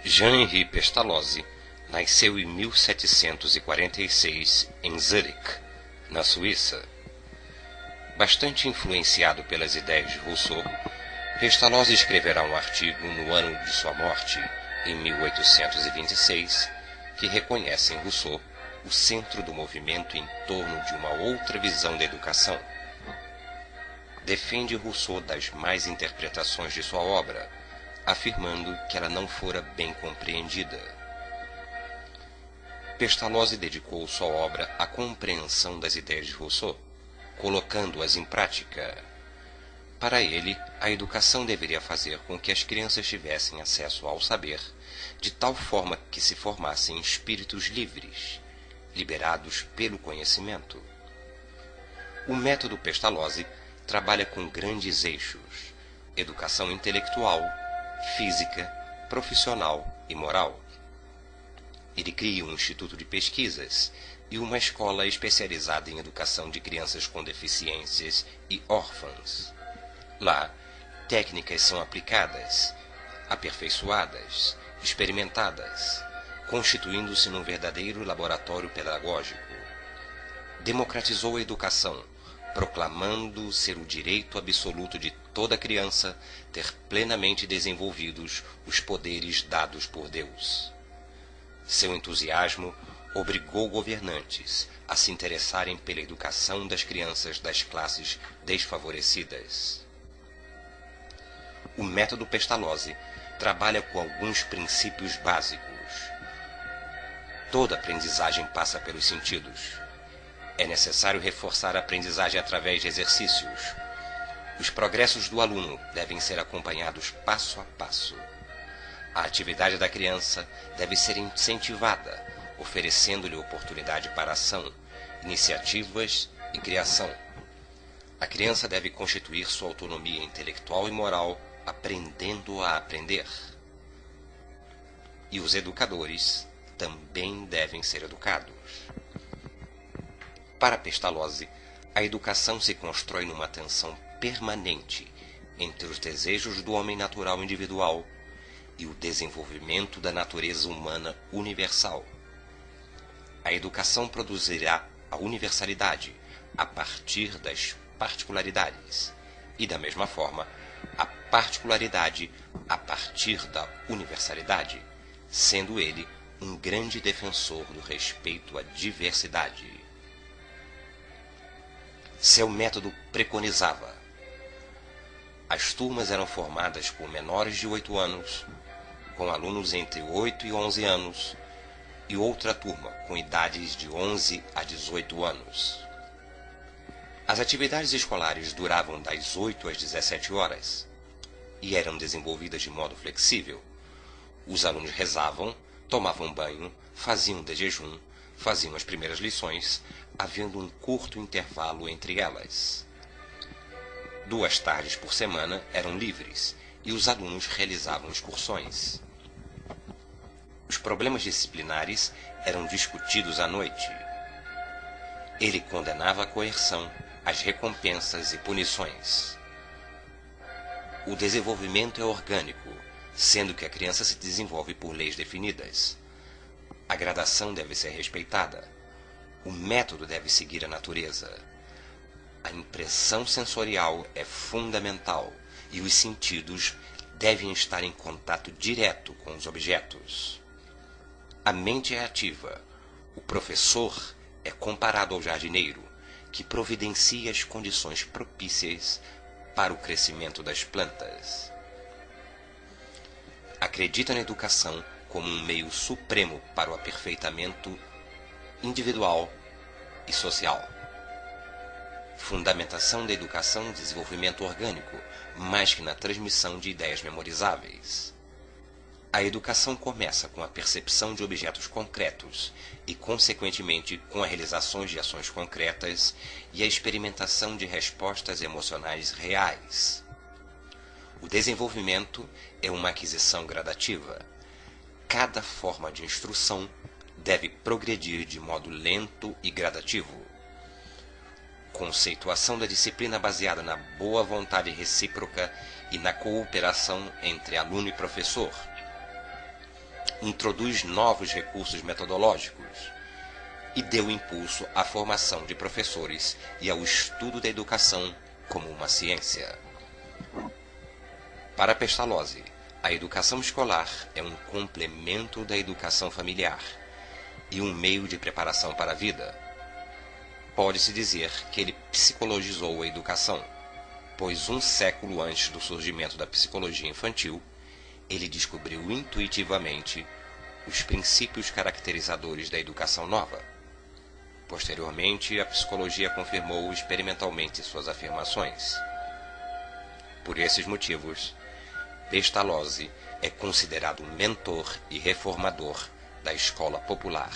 Jean-Henri Pestalozzi nasceu em 1746 em Zurich, na Suíça. Bastante influenciado pelas ideias de Rousseau, Pestalozzi escreverá um artigo no ano de sua morte, em 1826, que reconhece em Rousseau o centro do movimento em torno de uma outra visão da educação. Defende Rousseau das más interpretações de sua obra, afirmando que ela não fora bem compreendida. Pestalozzi dedicou sua obra à compreensão das ideias de Rousseau, colocando-as em prática. Para ele, a educação deveria fazer com que as crianças tivessem acesso ao saber, de tal forma que se formassem espíritos livres, liberados pelo conhecimento. O método Pestalozzi trabalha com grandes eixos: educação intelectual, física, profissional e moral. Ele cria um instituto de pesquisas e uma escola especializada em educação de crianças com deficiências e órfãs. Lá, técnicas são aplicadas, aperfeiçoadas, experimentadas, constituindo-se num verdadeiro laboratório pedagógico. Democratizou a educação, proclamando ser o direito absoluto de toda criança ter plenamente desenvolvidos os poderes dados por Deus. Seu entusiasmo obrigou governantes a se interessarem pela educação das crianças das classes desfavorecidas. O método Pestalozzi trabalha com alguns princípios básicos. Toda aprendizagem passa pelos sentidos. É necessário reforçar a aprendizagem através de exercícios. Os progressos do aluno devem ser acompanhados passo a passo. A atividade da criança deve ser incentivada, oferecendo-lhe oportunidade para ação, iniciativas e criação. A criança deve constituir sua autonomia intelectual e moral, aprendendo a aprender. E os educadores também devem ser educados. Para Pestalozzi, a educação se constrói numa tensão permanente entre os desejos do homem natural individual e o desenvolvimento da natureza humana universal. A educação produzirá a universalidade a partir das particularidades e, da mesma forma, a particularidade a partir da universalidade, sendo ele um grande defensor do respeito à diversidade. Seu método preconizava: as turmas eram formadas por menores de 8 anos, com alunos entre 8 e 11 anos, e outra turma com idades de 11 a 18 anos. As atividades escolares duravam das 8 às 17 horas e eram desenvolvidas de modo flexível. Os alunos rezavam, tomavam banho, faziam de jejum, faziam as primeiras lições, havendo um curto intervalo entre elas. 2 tardes por semana eram livres e os alunos realizavam excursões. Os problemas disciplinares eram discutidos à noite. Ele condenava a coerção, as recompensas e punições. O desenvolvimento é orgânico, sendo que a criança se desenvolve por leis definidas. A gradação deve ser respeitada. O método deve seguir a natureza. A impressão sensorial é fundamental e os sentidos devem estar em contato direto com os objetos. A mente é ativa. O professor é comparado ao jardineiro, que providencia as condições propícias para o crescimento das plantas. Acredita na educação como um meio supremo para o aperfeitamento individual e social. Fundamentação da educação e desenvolvimento orgânico, mais que na transmissão de ideias memorizáveis. A educação começa com a percepção de objetos concretos e, consequentemente, com a realização de ações concretas e a experimentação de respostas emocionais reais. O desenvolvimento é uma aquisição gradativa. Cada forma de instrução deve progredir de modo lento e gradativo. Conceituação da disciplina baseada na boa vontade recíproca e na cooperação entre aluno e professor. introduz novos recursos metodológicos e deu impulso à formação de professores e ao estudo da educação como uma ciência. Para Pestalozzi, a educação escolar é um complemento da educação familiar e um meio de preparação para a vida. Pode-se dizer que ele psicologizou a educação, pois um século antes do surgimento da psicologia infantil, ele descobriu intuitivamente os princípios caracterizadores da educação nova. Posteriormente, a psicologia confirmou experimentalmente suas afirmações. Por esses motivos, Pestalozzi é considerado mentor e reformador da escola popular.